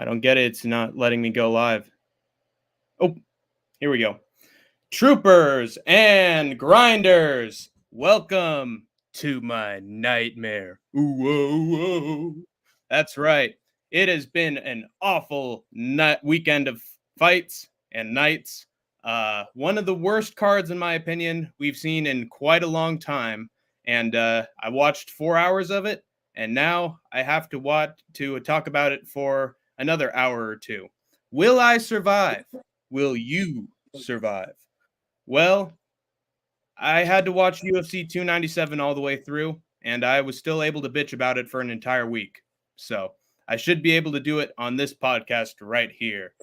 I don't get it. It's not letting me go live. Oh, here we go. Troopers and grinders, welcome to my nightmare. Ooh, whoa, whoa. That's right. It has been an awful weekend of fights and nights. One of the worst cards, in my opinion, we've seen in quite a long time. And I watched 4 hours of it, and now I have to talk about it for another hour or two. Will I survive? Will you survive? Well, I had to watch UFC 297 all the way through, and I was still able to bitch about it for an entire week. So I should be able to do it on this podcast right here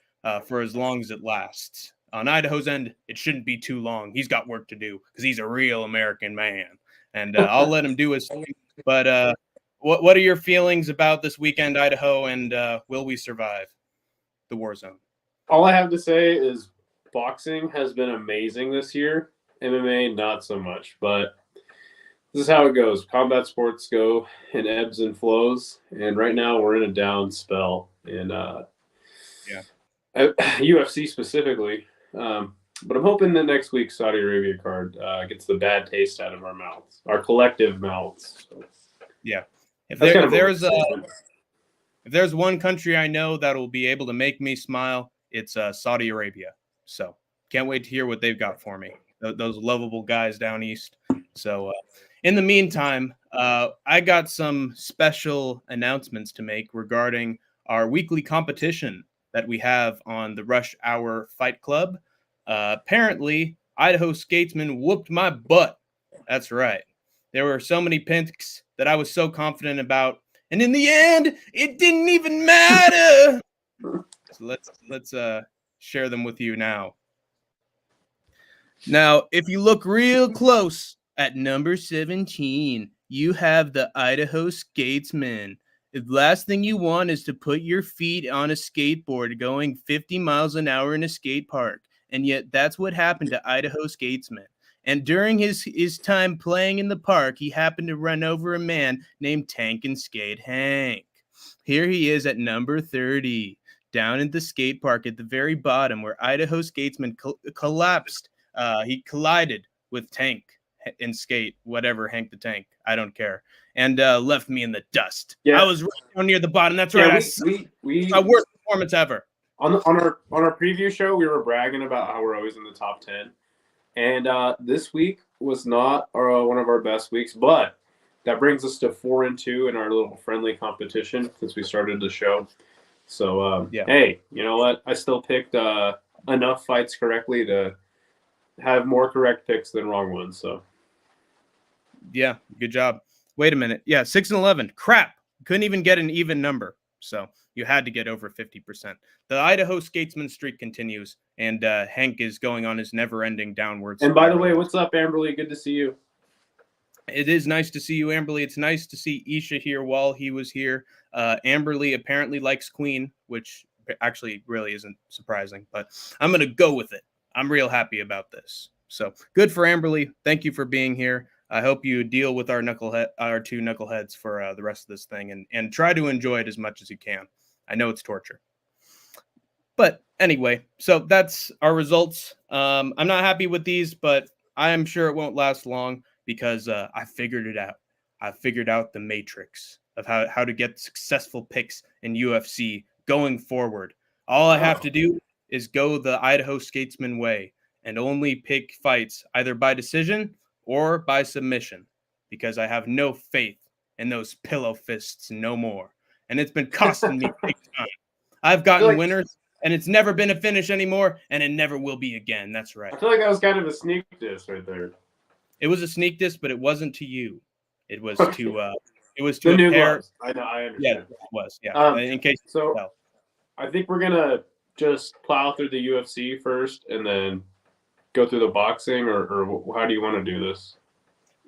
for as long as it lasts. On Idaho's end, it shouldn't be too long. He's got work to do because he's a real American man, and I'll let him do his thing. But what are your feelings about this weekend, Idaho, and will we survive the war zone? All I have to say is boxing has been amazing this year. MMA, not so much. But this is how it goes. Combat sports go in ebbs and flows. And right now we're in a down spell. And UFC specifically. But I'm hoping that next week's Saudi Arabia card gets the bad taste out of our mouths, our collective mouths. So, yeah. If there's one country I know that will be able to make me smile, it's Saudi Arabia. So can't wait to hear what they've got for me. Those lovable guys down east. So in the meantime, I got some special announcements to make regarding our weekly competition that we have on the Rush Hour Fight Club. Apparently, Idaho Skatesman whooped my butt. That's right. There were so many picks that I was so confident about, and in the end, it didn't even matter. So let's share them with you now. Now, if you look real close at number 17, you have the Idaho Skatesman. The last thing you want is to put your feet on a skateboard going 50 miles an hour in a skate park. And yet that's what happened to Idaho Skatesman. And during his time playing in the park, he happened to run over a man named Tank and Skate Hank. Here he is at number 30, down at the skate park at the very bottom where Idaho Skatesman collapsed. He collided with Tank and Skate, whatever, Hank the Tank. I don't care. And left me in the dust. Yeah. I was right down near the bottom. That's right. My worst performance ever. On our preview show, we were bragging about how we're always in the top 10. And this week was not one of our best weeks, but that brings us to 4-2 in our little friendly competition since we started the show. So, Hey, you know what? I still picked enough fights correctly to have more correct picks than wrong ones. So, yeah, good job. Wait a minute. Yeah, 6-11. Crap. Couldn't even get an even number. So you had to get over 50%. The Idaho Skatesman streak continues, and Hank is going on his never-ending downward spiral. And by the way, what's up, Amberly? Good to see you. It is nice to see you, Amberly. It's nice to see Isha here while he was here. Amberly apparently likes Queen, which actually really isn't surprising, but I'm going to go with it. I'm real happy about this. So good for Amberly. Thank you for being here. I hope you deal with our two knuckleheads for the rest of this thing and try to enjoy it as much as you can. I know it's torture. But anyway, so that's our results. I'm not happy with these, but I am sure it won't last long because I figured it out. I figured out the matrix of how to get successful picks in UFC going forward. All I have to do is go the Idaho Skatesman way and only pick fights either by decision or by submission, because I have no faith in those pillow fists no more. And it's been costing me big time. I've gotten winners, and it's never been a finish anymore, and it never will be again. That's right. I feel like that was kind of a sneak diss right there. It was a sneak diss, but it wasn't to you. It was to the new gloves. I know, I understand. Yeah, it was. Yeah. In case so, you tell. I think we're gonna just plow through the UFC first, and then go through the boxing, or how do you want to do this?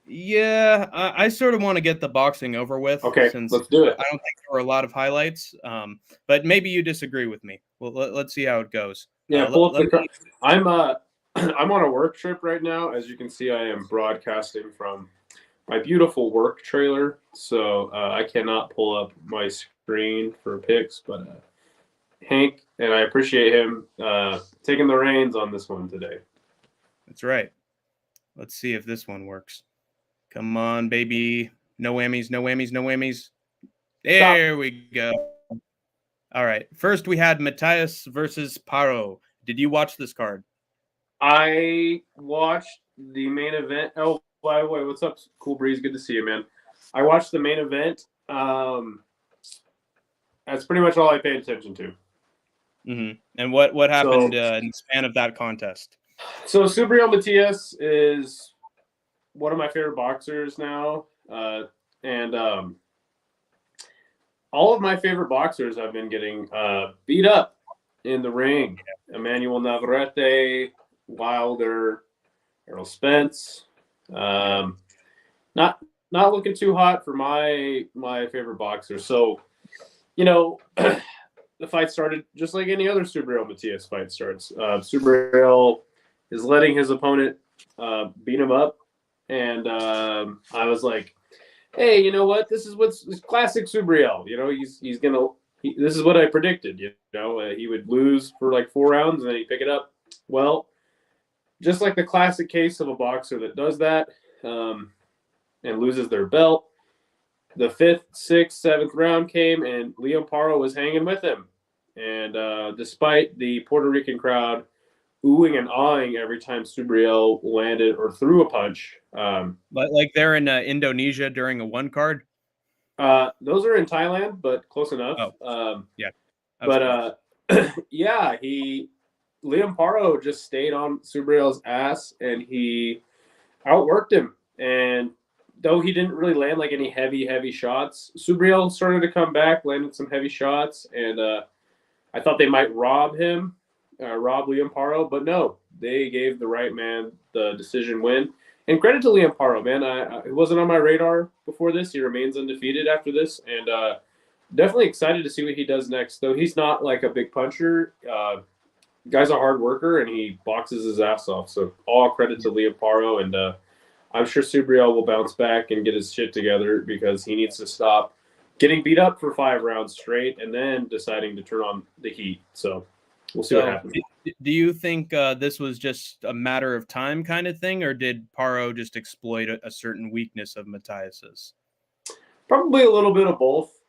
Yeah, I sort of want to get the boxing over with. Okay, since let's do it. I don't think there were a lot of highlights, but maybe you disagree with me. Well, let's see how it goes. Yeah, I'm on a work trip right now. As you can see, I am broadcasting from my beautiful work trailer, so I cannot pull up my screen for picks, but Hank, and I appreciate him taking the reins on this one today. That's right. Let's see if this one works. Come on, baby. No whammies, no whammies, no whammies. There we go. All right. First, we had Matias versus Paro. Did you watch this card? I watched the main event. Oh, by the way, what's up, Cool Breeze? Good to see you, man. I watched the main event. That's pretty much all I paid attention to. Mm-hmm. And what happened in the span of that contest? So Subriel Matias is one of my favorite boxers now, and all of my favorite boxers have been getting beat up in the ring. Emmanuel Navarrete, Wilder, Errol Spence. Not looking too hot for my favorite boxer. So, the fight started just like any other Subriel Matias fight starts. Subriel is letting his opponent beat him up, and I was like, hey, you know what? This is what's classic Subriel. He's gonna. This is what I predicted. He would lose for like 4 rounds and then he'd pick it up. Well, just like the classic case of a boxer that does that and loses their belt, the 5th, 6th, 7th round came and Liam Paro was hanging with him. And despite the Puerto Rican crowd oohing and awing every time Subriel landed or threw a punch. Like they're in Indonesia during a 1 card? Those are in Thailand, but close enough. Yeah. But yeah, Liam Paro just stayed on Subriel's ass and he outworked him. And though he didn't really land like any heavy shots, Subriel started to come back, landed some heavy shots, and I thought they might rob Liam Paro, but no, they gave the right man the decision win. And credit to Liam Paro, man. It wasn't on my radar before this. He remains undefeated after this, and definitely excited to see what he does next. Though he's not like a big puncher. Guy's a hard worker, and he boxes his ass off. So all credit to Liam Paro, and I'm sure Subriel will bounce back and get his shit together because he needs to stop getting beat up for 5 rounds straight and then deciding to turn on the heat. So we'll see what happens. Do you think this was just a matter of time kind of thing, or did Paro just exploit a certain weakness of Matias's? Probably a little bit of both.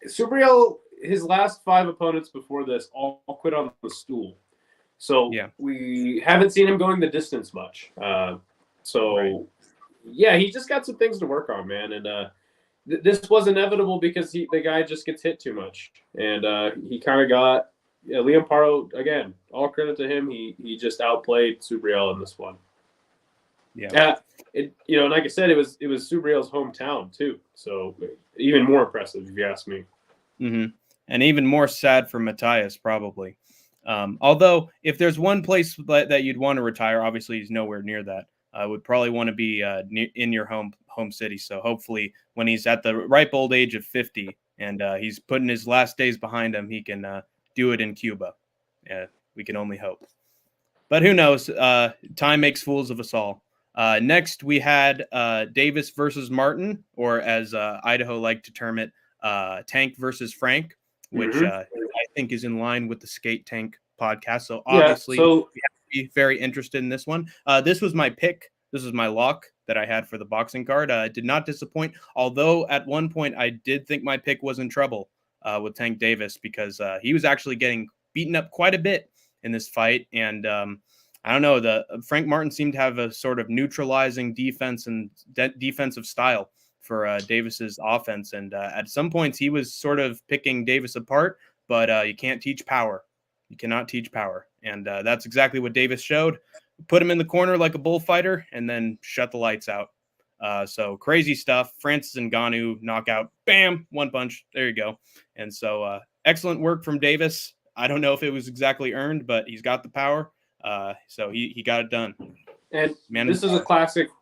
Subriel, his last 5 opponents before this all quit on the stool. So we haven't seen him going the distance much. Yeah, he just got some things to work on, man. And this was inevitable because the guy just gets hit too much. And he kind of got Liam Paro, again, all credit to him. He just outplayed Subriel in this one. Yeah. And like I said, it was Subriel's hometown too. So even more impressive, if you ask me. Mm-hmm. And even more sad for Matias, probably. Although, if there's one place that you'd want to retire, obviously he's nowhere near that. I would probably want to be in your home city. So hopefully, when he's at the ripe old age of 50 and he's putting his last days behind him, he can do it in Cuba. Yeah, we can only hope. But who knows? Time makes fools of us all. Next, we had Davis versus Martin, or as Idaho like to term it, Tank versus Frank, which I think is in line with the Skate Tank podcast. So obviously, we have to be very interested in this one. This was my pick. This was my lock that I had for the boxing card. It did not disappoint, although at one point I did think my pick was in trouble with Tank Davis because he was actually getting beaten up quite a bit in this fight. And I don't know, Frank Martin seemed to have a sort of neutralizing defense and defensive style for Davis's offense. And at some points he was sort of picking Davis apart, but you can't teach power. You cannot teach power. And that's exactly what Davis showed. Put him in the corner like a bullfighter and then shut the lights out. So crazy stuff. Francis Ngannou knockout, bam, 1 punch. There you go. And so excellent work from Davis. I don't know if it was exactly earned, but he's got the power. So he got it done. And this is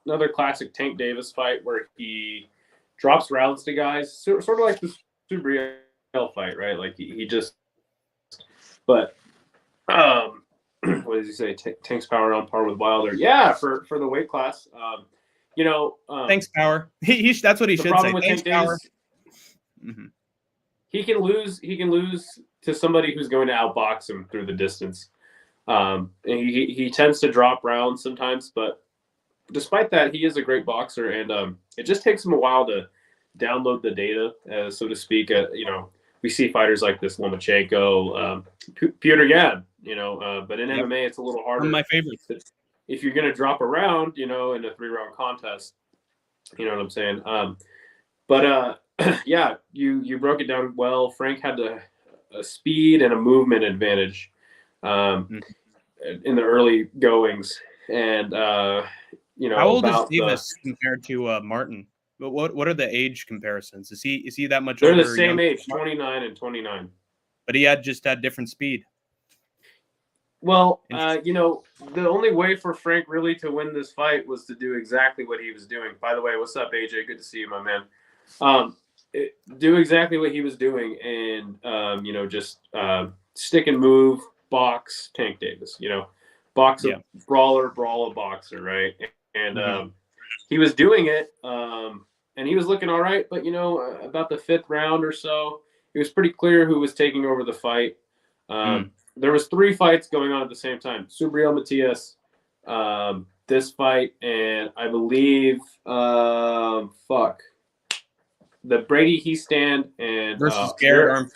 another classic Tank Davis fight where he drops rounds to guys, sort of like the Subriel fight, right? Like he just, but what does he say? Tank's power on par with Wilder. Yeah, for the weight class. Thanks, power. That's what he should say. Thanks, power. He can lose to somebody who's going to outbox him through the distance. And he tends to drop rounds sometimes, but despite that, he is a great boxer, and it just takes him a while to download the data, so to speak. We see fighters like this Lomachenko, Petr Yan, but in MMA it's a little harder. One of my favorites. If you're going to drop a round, in a 3-round contest, you know what I'm saying? Yeah, you broke it down well. Frank had a speed and a movement advantage in the early goings, and how old is Davis compared to Martin? But what are the age comparisons? Is he that much older? They're the same age, 29 and 29. But he had different speed. Well, the only way for Frank really to win this fight was to do exactly what he was doing. By the way, what's up, AJ? Good to see you, my man. Do exactly what he was doing, and just stick and move, box, Tank Davis. Box a brawler, brawl a boxer, right? And he was doing it, and he was looking all right. But about the 5th round or so, it was pretty clear who was taking over the fight. There was 3 fights going on at the same time. Subriel Matias, this fight, and I believe the Brady Heastand and versus Garrett Armfield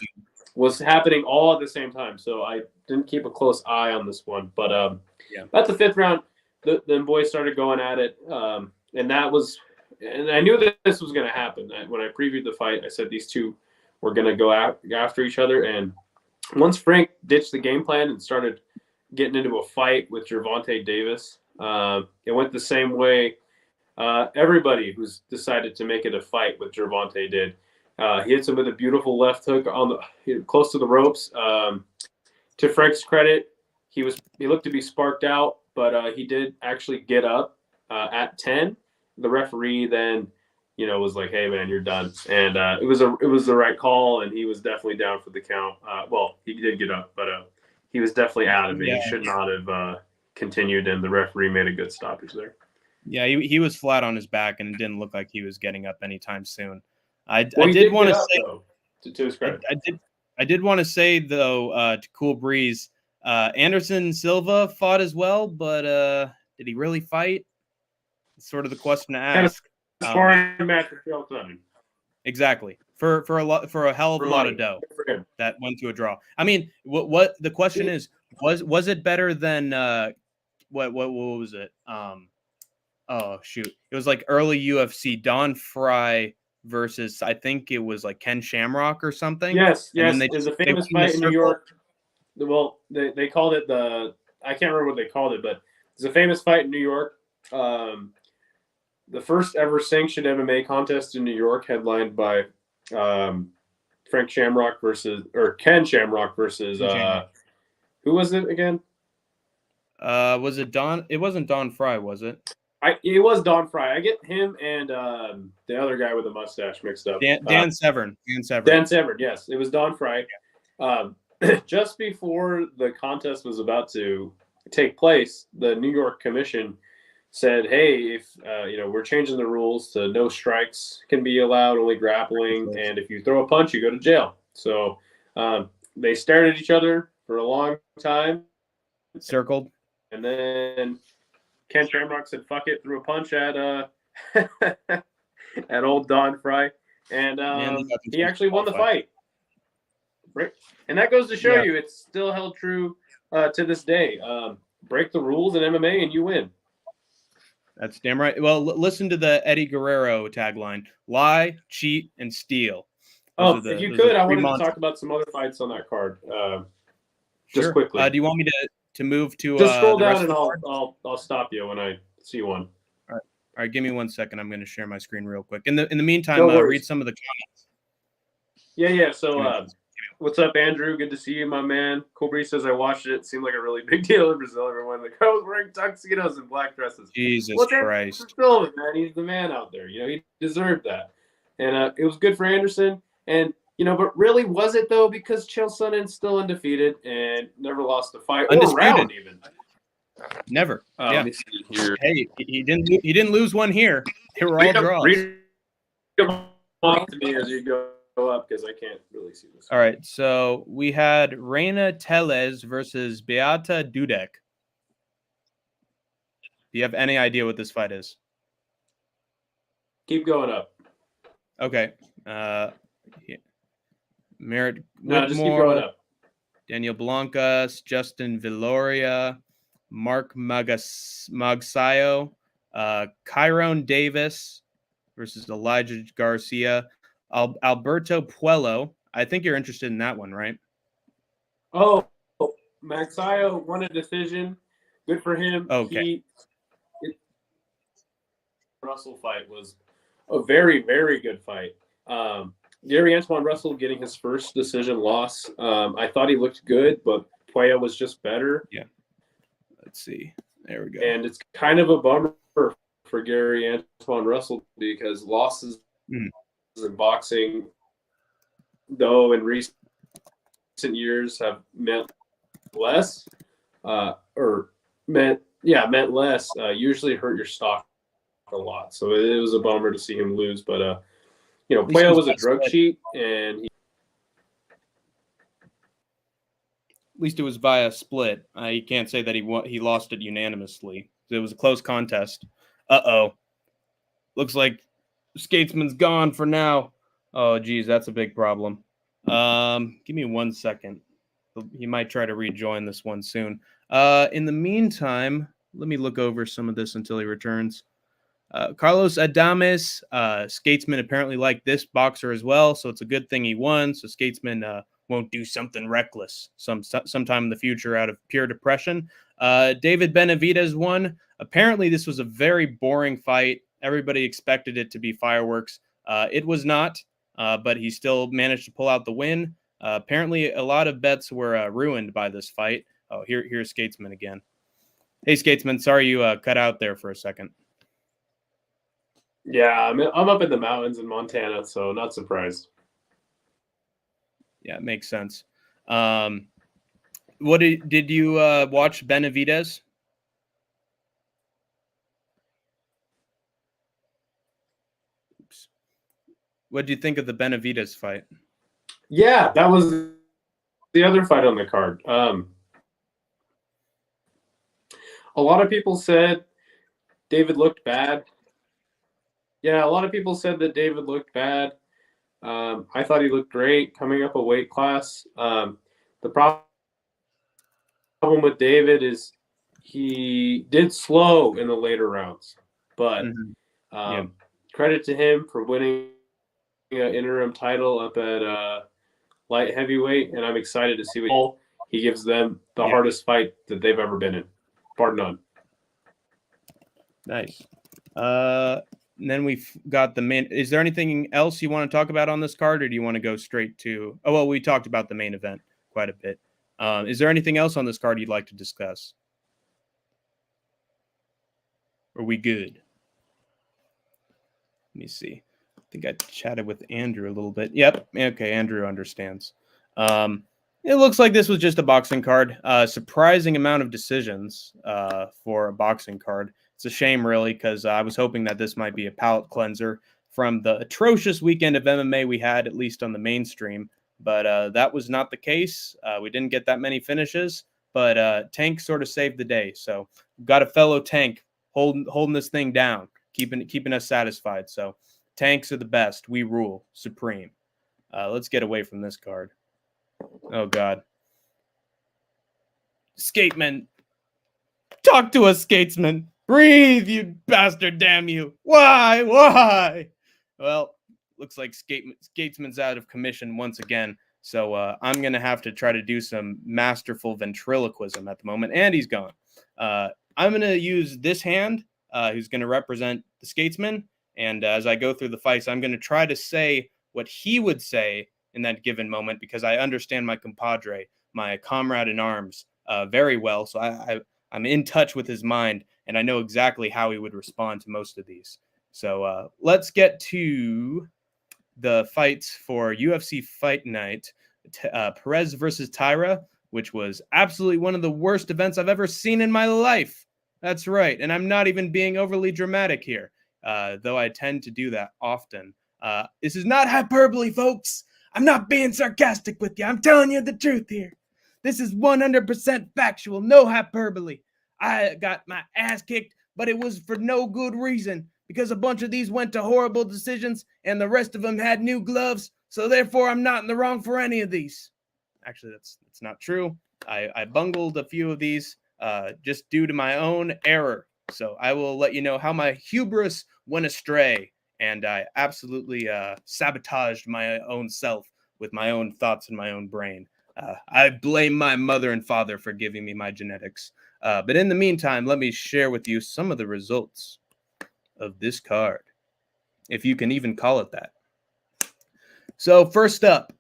was happening all at the same time. So I didn't keep a close eye on this one. But at the 5th round, the boys started going at it, and I knew that this was going to happen. When I previewed the fight, I said these two were going to go after each other, and once Frank ditched the game plan and started getting into a fight with Gervonta Davis, it went the same way everybody who's decided to make it a fight with Gervonta did. He hits him with a beautiful left hook close to the ropes. To Frank's credit, he looked to be sparked out, but he did actually get up at 10. The referee then was like, "Hey man, you're done," and it was the right call, and he was definitely down for the count. Well, he did get up, but he was definitely out of it. He should not have continued, and the referee made a good stoppage there. Yeah, he was flat on his back, and it didn't look like he was getting up anytime soon. I did want to say, to his credit, I did want to say though, to Cool Breeze, Anderson Silva fought as well, but did he really fight? It's sort of the question to ask. Sparring match for Chael Sonnen. Exactly. For a hell of a lot of dough that went to a draw. I mean, what the question is, was it better than what was it? Oh shoot. It was like early UFC Don Fry versus, I think it was like Ken Shamrock or something. Yes. There's a famous fight in New York. Well, they called it I can't remember what they called it, but there's a famous fight in New York. The first ever sanctioned MMA contest in New York, headlined by Ken Shamrock versus who was it again? Was it Don? It wasn't Don Fry, was it? It was Don Fry. I get him and the other guy with the mustache mixed up. Dan Severn. Dan Severn. Yes, it was Don Fry. Just before the contest was about to take place, the New York Commission said, "Hey, if we're changing the rules to no strikes can be allowed, only grappling, and if you throw a punch, you go to jail." So they stared at each other for a long time, circled, and then Ken Shamrock said, "Fuck it," threw a punch at at old Don Fry, and he actually won the fight. Right, and that goes to show you it's still held true to this day. Break the rules in MMA and you win. That's damn right. Well, listen to the Eddie Guerrero tagline: lie, cheat, and steal. If you could, I wanted to talk about some other fights on that card. Just quickly. Do you want me to move to just scroll down and I'll stop you when I see one. All right, give me 1 second. I'm going to share my screen real quick. In the meantime, read some of the comments. Yeah. So what's up, Andrew? Good to see you, my man. Colby says, I watched it. It seemed like a really big deal in Brazil. Everyone, the girl was wearing tuxedos and black dresses. Jesus Christ. Still, man, he's the man out there. He deserved that. And it was good for Anderson. And, but really, was it, though? Because Chael Sonnen's still undefeated and never lost a fight or round, even. Never. Let me see here. Hey, he didn't lose one here. They were all draws. Read them off to me as you go. up because I can't really see this. All right, so we had Reina Tellez versus Beata Dudek. Do you have any idea what this fight is? Keep going up. Okay. Merritt No, just keep going Whitmore, up. Daniel Blancas, Justin Villoria, Mark Magsayo, Chiron Davis versus Elijah Garcia, Alberto Puello. I think you're interested in that one, right? Oh, Maxio won a decision. Good for him. Okay. Russell fight was a very, very good fight. Gary Antoine Russell getting his first decision loss. I thought he looked good, but Puello was just better. Yeah. Let's see. There we go. And it's kind of a bummer for Gary Antoine Russell because losses in boxing, though in recent years have meant less, meant less. Usually hurt your stock a lot. So it was a bummer to see him lose, but Puello was a drug cheat, and at least it was via split. You can't say that he lost it unanimously. It was a close contest. Looks like Skatesman's gone for now. Oh, geez, that's a big problem. Give me 1 second. He might try to rejoin this one soon. In the meantime, let me look over some of this until he returns. Carlos Adames, Skatesman apparently liked this boxer as well, so it's a good thing he won. So Skatesman won't do something reckless sometime in the future out of pure depression. David Benavidez won. Apparently, this was a very boring fight. Everybody expected it to be fireworks. It was not, but he still managed to pull out the win. Apparently, a lot of bets were ruined by this fight. Oh, here's Skatesman again. Hey, Skatesman, sorry you cut out there for a second. Yeah, I'm up in the mountains in Montana, so not surprised. Yeah, it makes sense. What did you watch Benavidez? Oops. What did you think of the Benavidez fight? Yeah, that was the other fight on the card. A lot of people said David looked bad. Yeah, a lot of people said that David looked bad. I thought he looked great coming up a weight class. The problem with David is he did slow in the later rounds, but credit to him for winning an interim title up at light heavyweight, and I'm excited to see what he gives them the hardest fight that they've ever been in, bar none. Nice. And then we've got the main. Is there anything else you want to talk about on this card, or do you want to go straight to? Oh, well, we talked about the main event quite a bit. Is there anything else on this card you'd like to discuss? Are we good? Let me see. I think I chatted with Andrew a little bit. Yep. Okay, Andrew understands. It looks like this was just a boxing card. Surprising amount of decisions for a boxing card. It's a shame, really, because I was hoping that this might be a palate cleanser from the atrocious weekend of MMA we had, at least on the mainstream. But that was not the case. We didn't get that many finishes, but Tank sort of saved the day. So we've got a fellow Tank holding this thing down, keeping us satisfied. So Tanks are the best. We rule supreme. Let's get away from this card. Oh, God. Skateman. Talk to us, Skatesman. Breathe, you bastard, damn you. Why? Well, looks like Skatesman's out of commission once again. So I'm going to have to try to do some masterful ventriloquism at the moment. And he's gone. I'm going to use this hand, who's going to represent the Skatesman. And as I go through the fights, I'm going to try to say what he would say in that given moment, because I understand my compadre, my comrade in arms, very well. So I'm in touch with his mind, and I know exactly how he would respond to most of these. So let's get to the fights for UFC Fight Night. Perez versus Tyra, which was absolutely one of the worst events I've ever seen in my life. That's right, and I'm not even being overly dramatic here, though I tend to do that often. This is not hyperbole, folks. I'm not being sarcastic with you. I'm telling you the truth here. This is 100% factual, no hyperbole. I got my ass kicked, but it was for no good reason, because a bunch of these went to horrible decisions and the rest of them had new gloves, so therefore I'm not in the wrong for any of these. Actually, that's not true. I bungled a few of these just due to my own error. So I will let you know how my hubris went astray, and I absolutely sabotaged my own self with my own thoughts in my own brain. I blame my mother and father for giving me my genetics. But in the meantime, let me share with you some of the results of this card, if you can even call it that. So first up,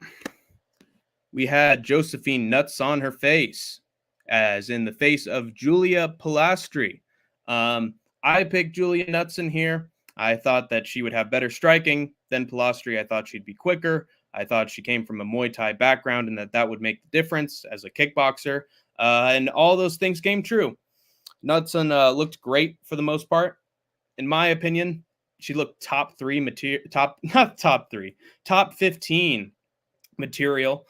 we had Josephine Nuts on her face, as in the face of Julia Pilastri. I picked Julia Nuts in here. I thought that she would have better striking than Pilastri. I thought she'd be quicker. I thought she came from a Muay Thai background and that would make the difference as a kickboxer. And all those things came true. Knudsen looked great for the most part. In my opinion, she looked top 15 material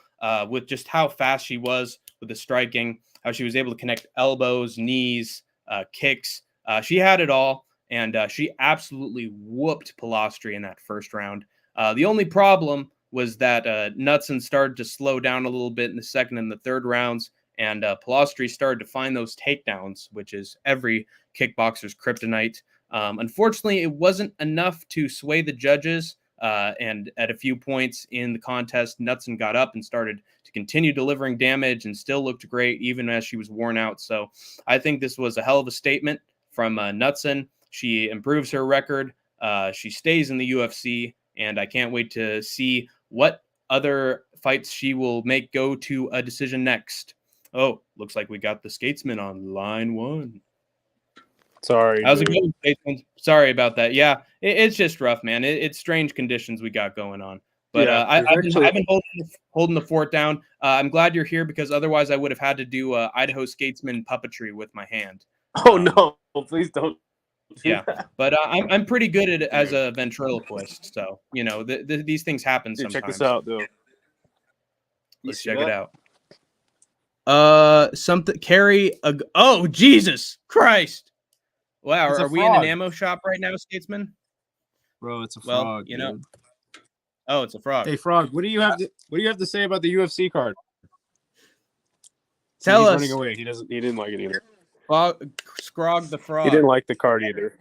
with just how fast she was with the striking, how she was able to connect elbows, knees, kicks. She had it all, and she absolutely whooped Pilastri in that first round. The only problem was that Knudsen started to slow down a little bit in the second and the third rounds, and Pilastri started to find those takedowns, which is every kickboxer's kryptonite. Unfortunately, it wasn't enough to sway the judges, and at a few points in the contest, Knudsen got up and started to continue delivering damage and still looked great even as she was worn out. So I think this was a hell of a statement from Knudsen. She improves her record. She stays in the UFC, and I can't wait to see what other fights she will make go to a decision next. Oh, looks like we got the Skatesman on line one. Sorry. How's it going, Skatesman? Sorry about that. Yeah, it's just rough, man. It's strange conditions we got going on. But Yeah, I've been holding the fort down. I'm glad you're here, because otherwise I would have had to do Idaho Skatesman puppetry with my hand. Oh, no. Please don't. Yeah, but I'm pretty good at it as a ventriloquist. So, you know, these things happen sometimes. Check this out, though. Let's check it out. Something carry a. Oh, Jesus Christ! Wow, are we in an ammo shop right now, Skatesman? Bro, it's a frog. Well, you know. Oh, it's a frog. Hey, frog, what do you have to say about the UFC card? Tell us. Running away. He didn't like it either. Scrog the frog. He didn't like the card either.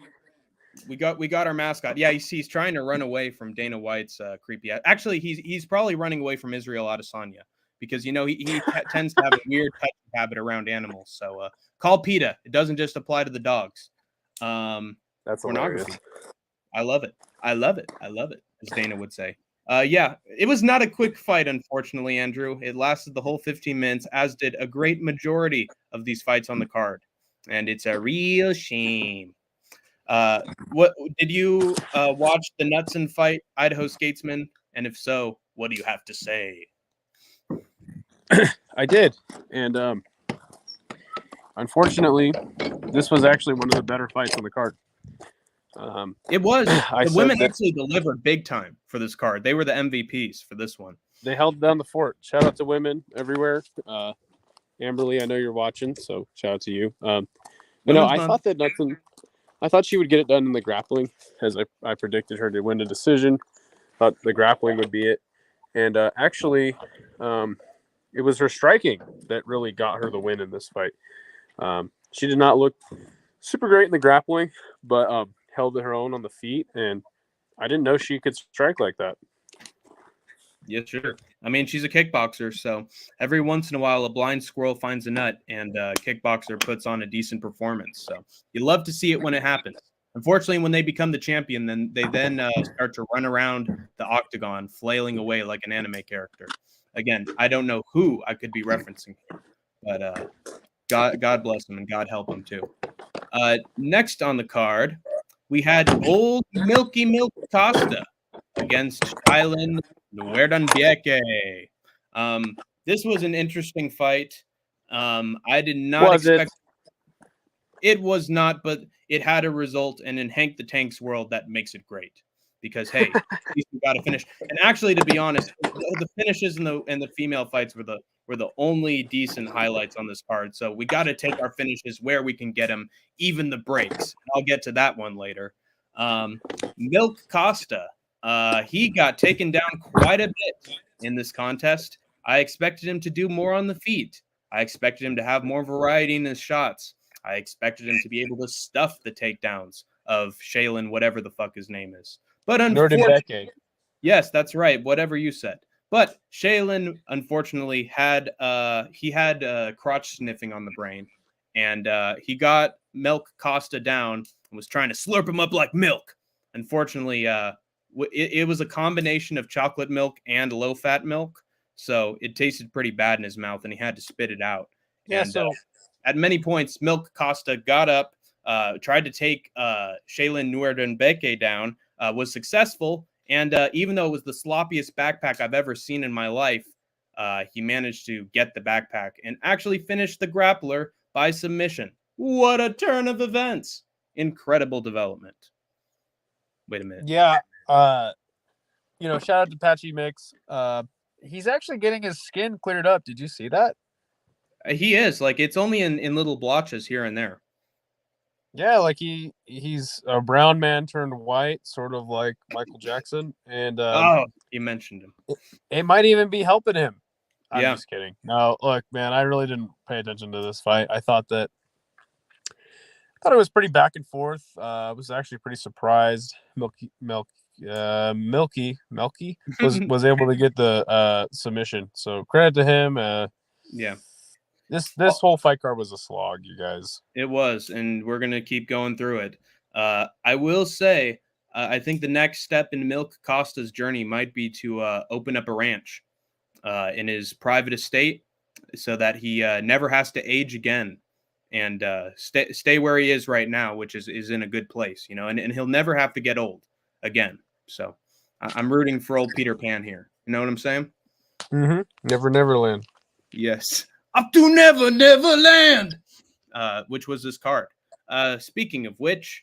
We got our mascot. Yeah, he's trying to run away from Dana White's creepy. Actually, he's probably running away from Israel Adesanya, because you know he tends to have a weird touching habit around animals. So call PETA. It doesn't just apply to the dogs. That's pornography. hilarious. I love it. I love it. I love it, as Dana would say. Yeah, it was not a quick fight, unfortunately, Andrew. It lasted the whole 15 minutes, as did a great majority of these fights on the card. And it's a real shame. What did you watch the Knudsen fight, Idaho Skatesman? And if so, what do you have to say? I did. And unfortunately, this was actually one of the better fights on the card. It was. The women actually delivered big time for this card. They were the MVPs for this one. They held down the fort. Shout out to women everywhere. Amberly, I know you're watching, so shout out to you. But no, I thought that Knudsen, I thought she would get it done in the grappling, as I predicted her to win a decision. Thought the grappling would be it. And actually, it was her striking that really got her the win in this fight. She did not look super great in the grappling, but held her own on the feet, and I didn't know she could strike like that. Yeah, sure. I mean, she's a kickboxer, so every once in a while, a blind squirrel finds a nut, and a kickboxer puts on a decent performance. So you love to see it when it happens. Unfortunately, when they become the champion, then they start to run around the octagon, flailing away like an anime character. Again, I don't know who I could be referencing, but God bless him and God help him too. Next on the card, we had Old Milky Milk Costa against Kylan Nuerdanbieke. This was an interesting fight. I did not expect it was not, but it had a result, and in Hank the Tank's world, that makes it great. because hey, at least we got to finish. And actually, to be honest, the finishes and the female fights were the only decent highlights on this card. So we got to take our finishes where we can get them, even the breaks. I'll get to that one later. Milk Costa, he got taken down quite a bit in this contest. I expected him to do more on the feet. I expected him to have more variety in his shots. I expected him to be able to stuff the takedowns of Shaylin, whatever the fuck his name is. But unfortunately, yes, that's right, whatever you said. But Shaylin, unfortunately, had crotch sniffing on the brain, and he got Milk Costa down and was trying to slurp him up like milk. Unfortunately, it was a combination of chocolate milk and low-fat milk, so it tasted pretty bad in his mouth, and he had to spit it out. Yeah, and at many points, Milk Costa got up, tried to take Shaylin Nuerdenbeke down, was successful, and even though it was the sloppiest backpack I've ever seen in my life, he managed to get the backpack and actually finish the grappler by submission. What a turn of events! Incredible development. Wait a minute. Yeah, shout out to Patchy Mix. He's actually getting his skin cleared up. Did you see that? He is. Like, it's only in little blotches here and there. Yeah, like he's a brown man turned white, sort of like Michael Jackson. And you mentioned him. It might even be helping him. I'm Yeah. just kidding. No, look, man, I really didn't pay attention to this fight. I thought it was pretty back and forth. I was actually pretty surprised. Milky was able to get the submission. So credit to him. Yeah. This whole fight card was a slog, you guys. It was, and we're gonna keep going through it. I will say, I think the next step in Milk Costa's journey might be to open up a ranch in his private estate, so that he never has to age again, and stay where he is right now, which is in a good place, and he'll never have to get old again. So I'm rooting for old Peter Pan here. You know what I'm saying? Mm-hmm. Neverland. Yes. Up to Neverland, which was this card. Speaking of which,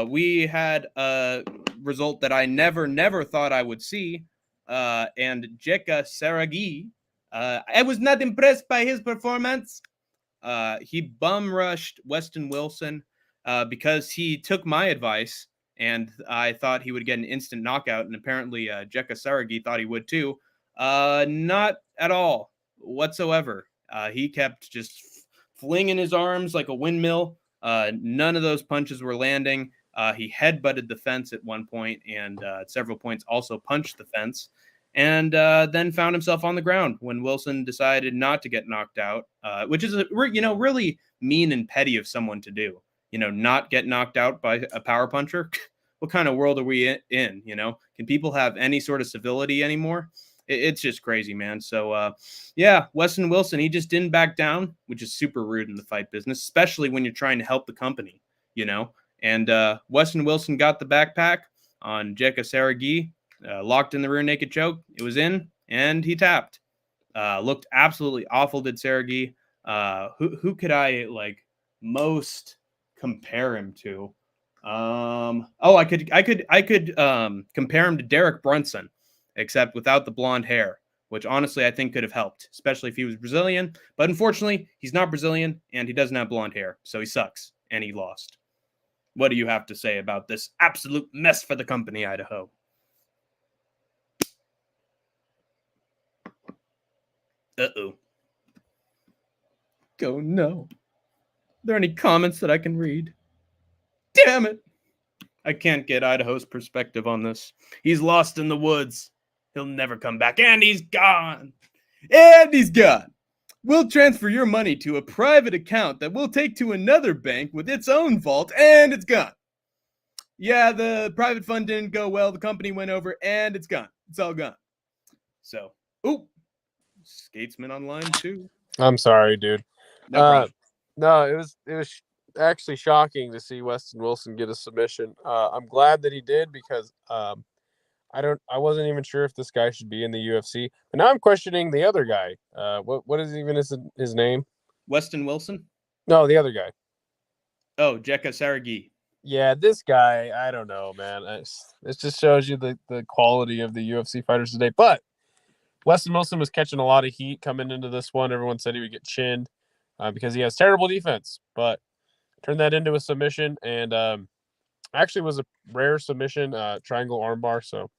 we had a result that I never thought I would see. And Jeka Saragi, I was not impressed by his performance. He bum rushed Weston Wilson because he took my advice, and I thought he would get an instant knockout, and apparently Jeka Saragi thought he would too. Not at all whatsoever. He kept just flinging his arms like a windmill. None of those punches were landing. He headbutted the fence at one point, and at several points also punched the fence, and then found himself on the ground when Wilson decided not to get knocked out, which is really mean and petty of someone to do. Not get knocked out by a power puncher. What kind of world are we in? Can people have any sort of civility anymore? It's just crazy, man. So, yeah, Weston Wilson, he just didn't back down, which is super rude in the fight business, especially when you're trying to help the company, And Weston Wilson got the backpack on Jeka Saragi, locked in the rear naked choke. It was in, and he tapped. Looked absolutely awful, did Saragi. Who could I, most compare him to? I could compare him to Derek Brunson, except without the blonde hair, which honestly I think could have helped, especially if he was Brazilian. But unfortunately, he's not Brazilian, and he doesn't have blonde hair, so he sucks, and he lost. What do you have to say about this absolute mess for the company, Idaho? Uh-oh. Oh, no. Are there any comments that I can read? Damn it. I can't get Idaho's perspective on this. He's lost in the woods. He'll never come back. And he's gone. And he's gone. We'll transfer your money to a private account that we'll take to another bank with its own vault, and it's gone. Yeah, the private fund didn't go well. The company went over, and it's gone. It's all gone. So, Skatesman online too. I'm sorry, dude. No, it was actually shocking to see Weston Wilson get a submission. I'm glad that he did because I wasn't even sure if this guy should be in the UFC. But now I'm questioning the other guy. What is even his name? Weston Wilson? No, the other guy. Oh, Jeka Saragi. Yeah, this guy, I don't know, man. It just shows you the quality of the UFC fighters today. But Weston Wilson was catching a lot of heat coming into this one. Everyone said he would get chinned because he has terrible defense, but turned that into a submission, and actually was a rare submission, triangle armbar. So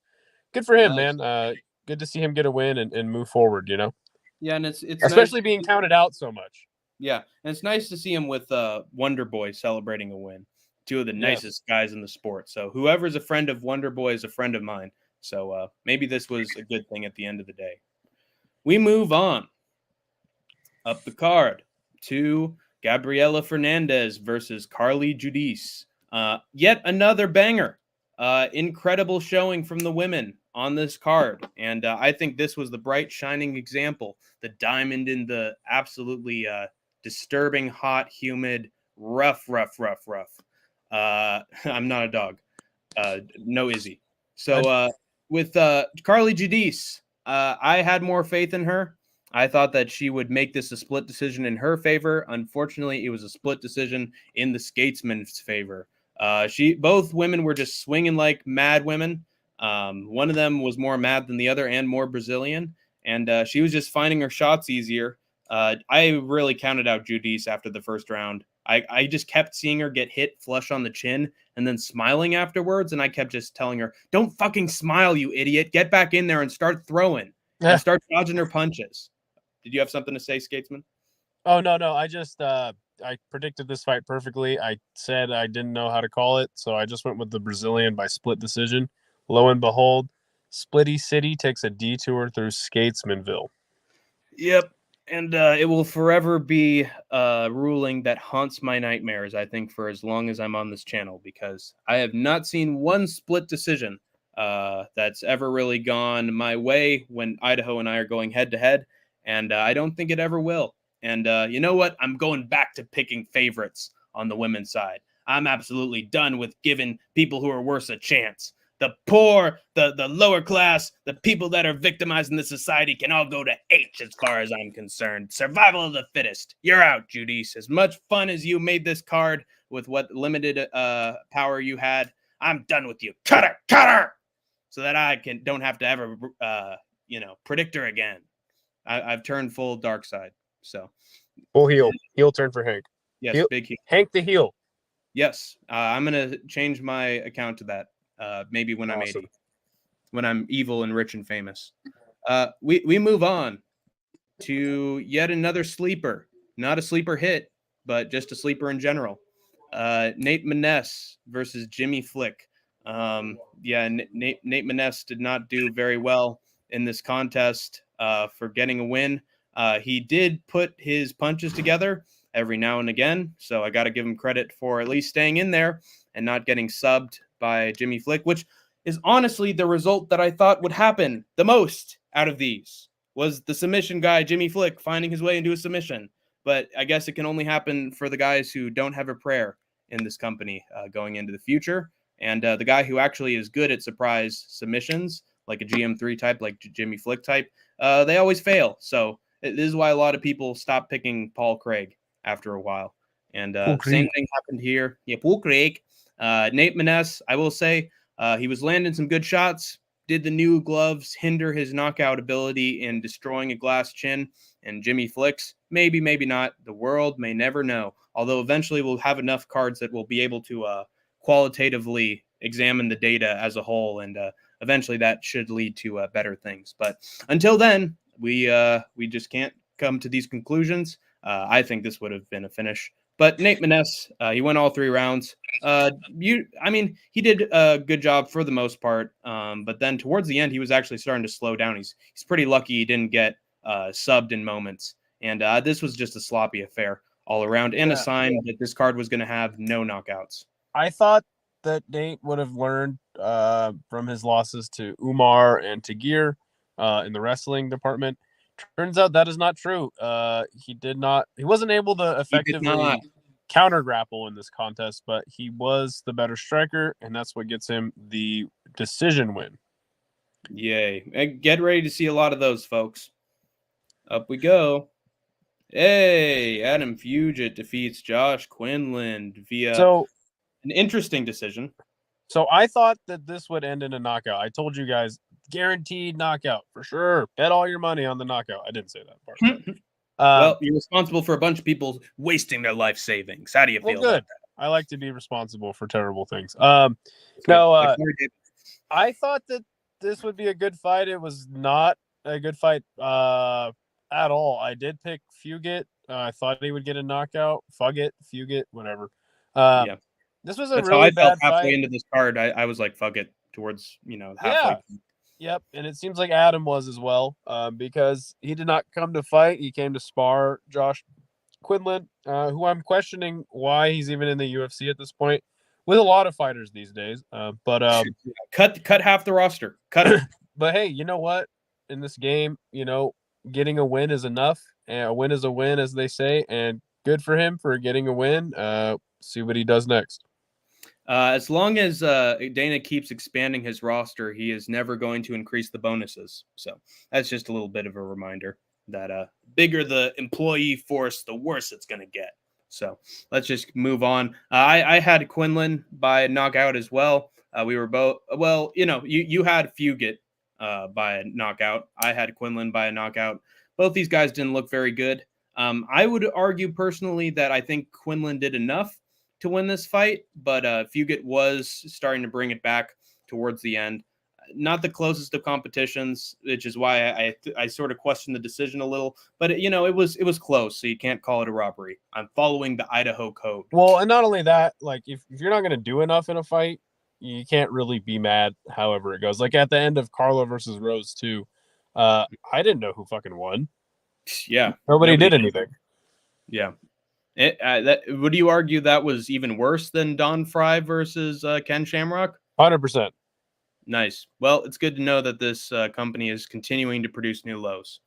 good for him, Nice. man. Good to see him get a win and move forward, Yeah, and it's especially nice. being counted out so much. Yeah, and it's nice to see him with Wonder Boy celebrating a win. Two of the Yes. nicest guys in the sport. So whoever's a friend of Wonder Boy is a friend of mine. So maybe this was a good thing at the end of the day. We move on up the card to Gabriela Fernandez versus Carly Judice. Yet another banger. Incredible showing from the women on this card. And I think this was the bright, shining example. The diamond in the absolutely disturbing, hot, humid, rough. I'm not a dog. No Izzy. So with Carly Judice, I had more faith in her. I thought that she would make this a split decision in her favor. Unfortunately, it was a split decision in the Skatesman's favor. Both women were just swinging like mad women. One of them was more mad than the other and more Brazilian, and she was just finding her shots easier. I really counted out Judice after the first round. I just kept seeing her get hit flush on the chin and then smiling afterwards, and I kept just telling her, "Don't fucking smile, you idiot! Get back in there and start throwing and start dodging her punches." Did you have something to say, Skatesman? Oh, no. I just I predicted this fight perfectly. I said I didn't know how to call it, so I just went with the Brazilian by split decision. Lo and behold, Splitty City takes a detour through Skatesmanville. Yep. And it will forever be a ruling that haunts my nightmares, I think, for as long as I'm on this channel, because I have not seen one split decision that's ever really gone my way when Idaho and I are going head to head. And I don't think it ever will. And you know what? I'm going back to picking favorites on the women's side. I'm absolutely done with giving people who are worse a chance. The poor, the lower class, the people that are victimized in this society can all go to H as far as I'm concerned. Survival of the fittest. You're out, Judice. As much fun as you made this card with what limited power you had, I'm done with you. Cut her! So that I don't have to ever, predict her again. I've turned full dark side. So full heel turn for Hank. Yes, heel. Big heel. Hank the heel. Yes, I'm gonna change my account to that. Maybe when I'm 80, when I'm evil and rich and famous. We move on to yet another sleeper. Not a sleeper hit, but just a sleeper in general. Nate Maness versus Jimmy Flick. Nate Maness did not do very well in this contest for getting a win. He did put his punches together every now and again, so I got to give him credit for at least staying in there and not getting subbed by Jimmy Flick, which is honestly the result that I thought would happen the most out of these, was the submission guy, Jimmy Flick, finding his way into a submission. But I guess it can only happen for the guys who don't have a prayer in this company going into the future. And the guy who actually is good at surprise submissions, like a GM3 type, like Jimmy Flick type, they always fail. So this is why a lot of people stop picking Paul Craig after a while. And same thing happened here. Yeah, Paul Craig. Nate Maness, I will say, he was landing some good shots. Did the new gloves hinder his knockout ability in destroying a glass chin? And Jimmy Flick's? Maybe, maybe not. The world may never know. Although eventually we'll have enough cards that we'll be able to qualitatively examine the data as a whole, and eventually that should lead to better things. But until then, we just can't come to these conclusions. I think this would have been a finish. But Nate Maness, he went all 3 rounds. He did a good job for the most part. But then towards the end, he was actually starting to slow down. He's pretty lucky he didn't get subbed in moments. And this was just a sloppy affair all around, and a sign that this card was going to have no knockouts. I thought that Nate would have learned from his losses to Umar and Tagir in the wrestling department. Turns out that is not true. He wasn't able to effectively counter grapple in this contest, but he was the better striker, and that's what gets him the decision win. Yay. Get ready to see a lot of those, folks. Up we go. Hey, Adam Fugit defeats Josh Quinlan via An interesting decision. So I thought that this would end in a knockout. I told you guys, guaranteed knockout for sure. Bet all your money on the knockout. I didn't say that part. Well, you're responsible for a bunch of people wasting their life savings. How do you feel good. about that? I like to be responsible for terrible things. Like I thought that this would be a good fight. It was not a good fight at all. I did pick Fugit. I thought he would get a knockout. Fugit, whatever. Yeah. This was a That's really how I bad felt halfway fight. into this card. I was like, fuck it, towards halfway. Yep, and it seems like Adam was as well, because he did not come to fight. He came to spar Josh Quinlan, who I'm questioning why he's even in the UFC at this point, with a lot of fighters these days. But cut half the roster. Cut it. But hey, you know what? In this game, getting a win is enough. And a win is a win, as they say, and good for him for getting a win. See what he does next. As long as Dana keeps expanding his roster, he is never going to increase the bonuses. So that's just a little bit of a reminder that bigger the employee force, the worse it's going to get. So let's just move on. I had Quinlan by knockout as well. We were both, well, you had Fugit by a knockout. I had Quinlan by a knockout. Both these guys didn't look very good. I would argue personally that I think Quinlan did enough to win this fight, but Fugit was starting to bring it back towards the end. Not the closest of competitions, which is why I sort of questioned the decision a little. But it was close, so you can't call it a robbery. I'm following the Idaho code. Well, and not only that, like if you're not going to do enough in a fight, you can't really be mad. However it goes, like at the end of Carlo versus Rose 2, I didn't know who fucking won. Yeah, nobody did anything. Yeah. Would you argue that was even worse than Don Fry versus Ken Shamrock? 100%. Nice. Well, it's good to know that this company is continuing to produce new lows,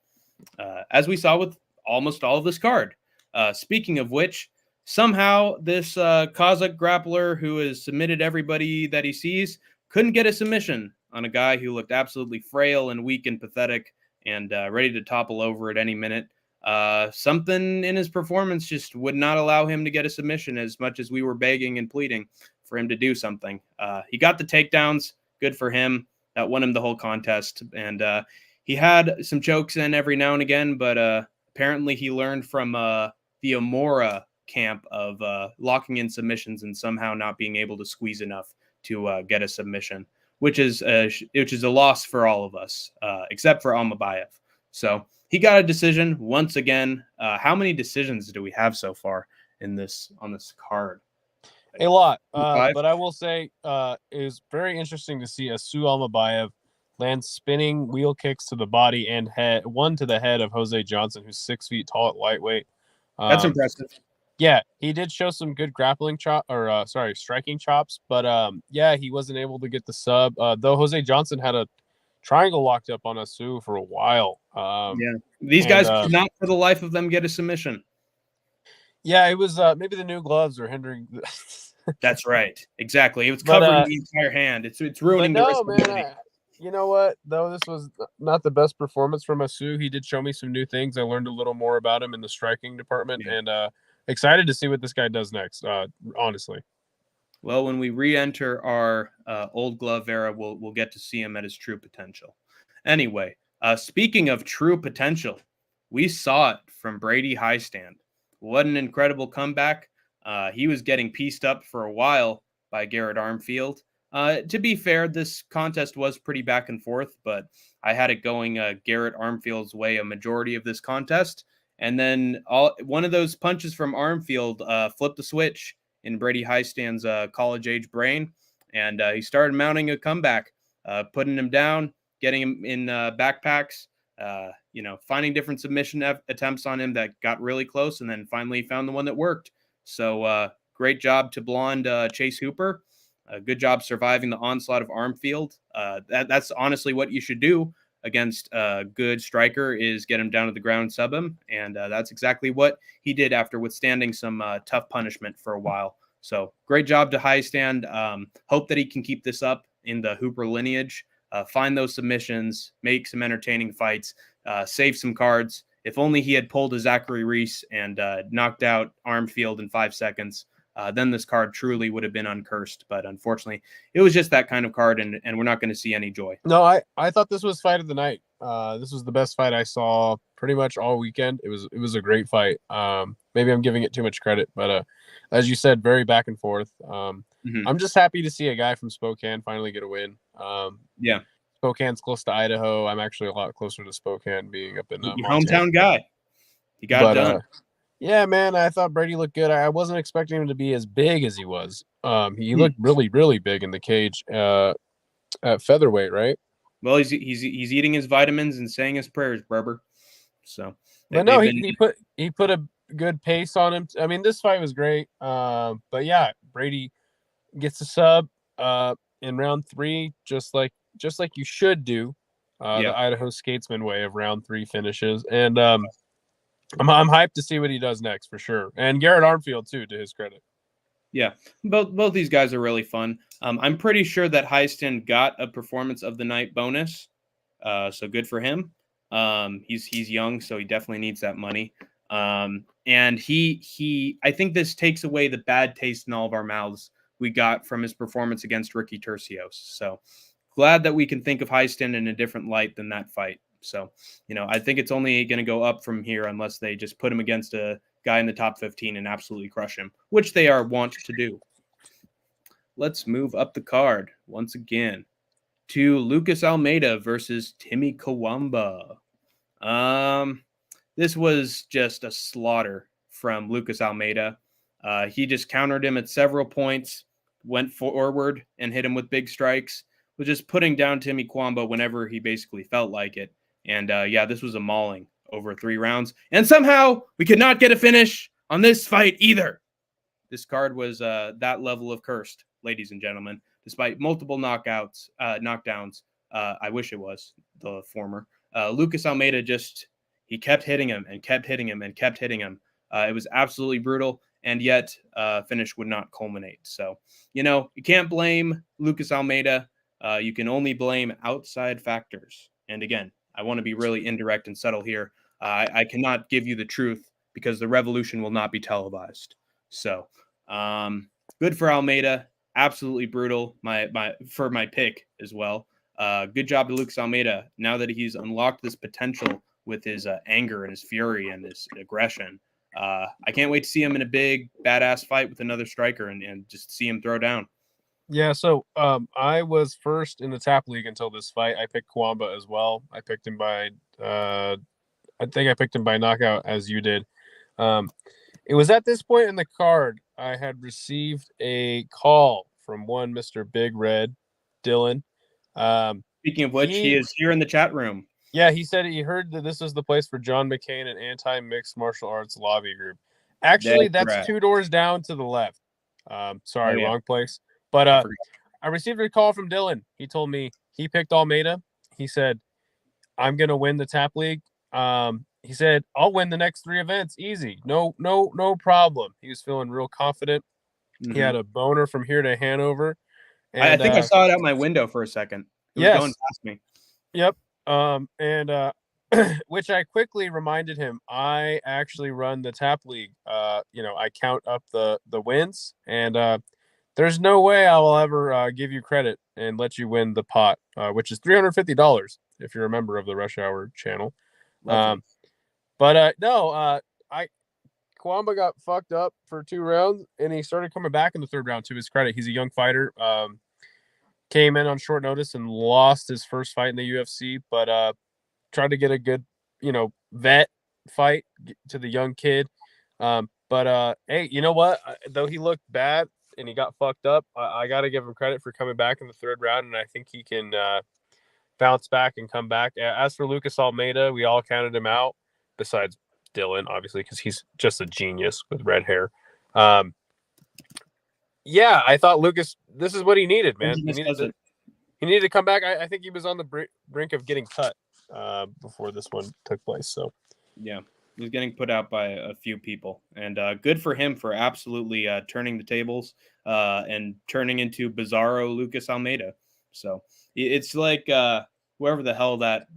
as we saw with almost all of this card. Speaking of which, somehow this Kazakh grappler who has submitted everybody that he sees couldn't get a submission on a guy who looked absolutely frail and weak and pathetic and ready to topple over at any minute. Something in his performance just would not allow him to get a submission as much as we were begging and pleading for him to do something. He got the takedowns. Good for him. That won him the whole contest. And he had some chokes in every now and again, but apparently he learned from the Amora camp of locking in submissions and somehow not being able to squeeze enough to get a submission, which is a loss for all of us, except for Almabayev. So he got a decision once again. How many decisions do we have so far on this card? A lot. But I will say it was very interesting to see Asu Almabayev land spinning wheel kicks to the body and head, one to the head of Jose Johnson, who's 6 feet tall at lightweight. That's impressive. Yeah, he did show some good striking chops, but yeah, he wasn't able to get the sub. Though Jose Johnson had a triangle locked up on Asu for a while. These guys could not for the life of them get a submission. Yeah, it was maybe the new gloves are hindering. That's right. Exactly. It was covering the entire hand. It's ruining the wrist. Man, you know what? Though this was not the best performance from Asu, he did show me some new things. I learned a little more about him in the striking department, and excited to see what this guy does next. Honestly. Well, when we re-enter our old glove era, we'll get to see him at his true potential. Anyway, speaking of true potential, we saw it from Brady Highstand. What an incredible comeback. He was getting pieced up for a while by Garrett Armfield. To be fair, this contest was pretty back and forth, but I had it going Garrett Armfield's way a majority of this contest. And then one of those punches from Armfield flipped the switch in Brady Highstand's college-age brain, and he started mounting a comeback, putting him down, getting him in backpacks, finding different submission attempts on him that got really close, and then finally found the one that worked. So great job to blonde Chase Hooper. Good job surviving the onslaught of Armfield. That's honestly what you should do against a good striker, is get him down to the ground, sub him. And that's exactly what he did after withstanding some tough punishment for a while. So great job to Highstand. Hope that he can keep this up in the Hooper lineage. Find those submissions, make some entertaining fights, save some cards. If only he had pulled a Zachary Reese and knocked out Armfield in 5 seconds, then this card truly would have been uncursed. But unfortunately, it was just that kind of card, and we're not going to see any joy. No, I thought this was fight of the night. This was the best fight I saw pretty much all weekend. It was a great fight. Maybe I'm giving it too much credit, but as you said, very back and forth. I'm just happy to see a guy from Spokane finally get a win. Yeah, Spokane's close to Idaho. I'm actually a lot closer to Spokane, being up in your Montana. hometown guy. He got it done. Yeah, man, I thought Brady looked good. I wasn't expecting him to be as big as he was. He looked really, really big in the cage at featherweight, right? Well, he's eating his vitamins and saying his prayers, Berber. So, but no, he put a good pace on him. I mean, this fight was great. But yeah, Brady gets a sub in round 3, just like you should do. The Idaho Skatesman way of round 3 finishes, and I'm hyped to see what he does next for sure. And Garrett Armfield too, to his credit. Yeah, both these guys are really fun. I'm pretty sure that Heiston got a performance of the night bonus, so good for him. He's young, so he definitely needs that money. And he I think this takes away the bad taste in all of our mouths we got from his performance against Ricky Tercios. So glad that we can think of Heiston in a different light than that fight. So, I think it's only going to go up from here unless they just put him against a guy in the top 15 and absolutely crush him, which they are wont to do. Let's move up the card once again to Lucas Almeida versus Timmy Kawamba. This was just a slaughter from Lucas Almeida. He just countered him at several points, went forward and hit him with big strikes, was just putting down Timmy Kawamba whenever he basically felt like it. And this was a mauling over 3 rounds. And somehow we could not get a finish on this fight either. This card was that level of cursed, ladies and gentlemen, despite multiple knockdowns. I wish it was the former. Lucas Almeida he kept hitting him and kept hitting him and kept hitting him. It was absolutely brutal, and yet finish would not culminate. So, you can't blame Lucas Almeida. You can only blame outside factors. And again, I want to be really indirect and subtle here. I cannot give you the truth because the revolution will not be televised. So, good for Almeida. Absolutely brutal. For my pick as well. Good job to Lucas Almeida. Now that he's unlocked this potential with his anger and his fury and his aggression, I can't wait to see him in a big badass fight with another striker and just see him throw down. Yeah, so I was first in the tap league until this fight. I picked Kawamba as well. I picked him by knockout, as you did. It was at this point in the card I had received a call from one Mr. Big Red, Dylan. Speaking of which, he is here in the chat room. Yeah, he said he heard that this was the place for John McCain and anti-mixed martial arts lobby group. Actually, that's 2 doors down to the left. Sorry, wrong place. But I received a call from Dylan. He told me he picked Almeida. He said, I'm going to win the tap league. He said, I'll win the next 3 events. Easy. No problem. He was feeling real confident. Mm-hmm. He had a boner from here to Hanover. And, I think I saw it out my window for a second. It was going past me. Yep. Which I quickly reminded him, I actually run the tap league. I count up the wins, and there's no way I will ever give you credit and let you win the pot, which is $350 if you're a member of the Rush Hour channel. Kawamba got fucked up for 2 rounds, and he started coming back in the 3rd round. To his credit, he's a young fighter. Came in on short notice and lost his first fight in the UFC, but tried to get a good, vet fight to the young kid. Hey, you know what? Though he looked bad and he got fucked up, I got to give him credit for coming back in the 3rd round, and I think he can bounce back and come back. As for Lucas Almeida, we all counted him out, besides Dylan, obviously, because he's just a genius with red hair. Yeah, I thought Lucas, this is what he needed, man. He needed to come back. I think he was on the brink of getting cut before this one took place. So, yeah, he's getting put out by a few people, and good for him for absolutely turning the tables and turning into Bizarro Lucas Almeida. So it's like whoever the hell that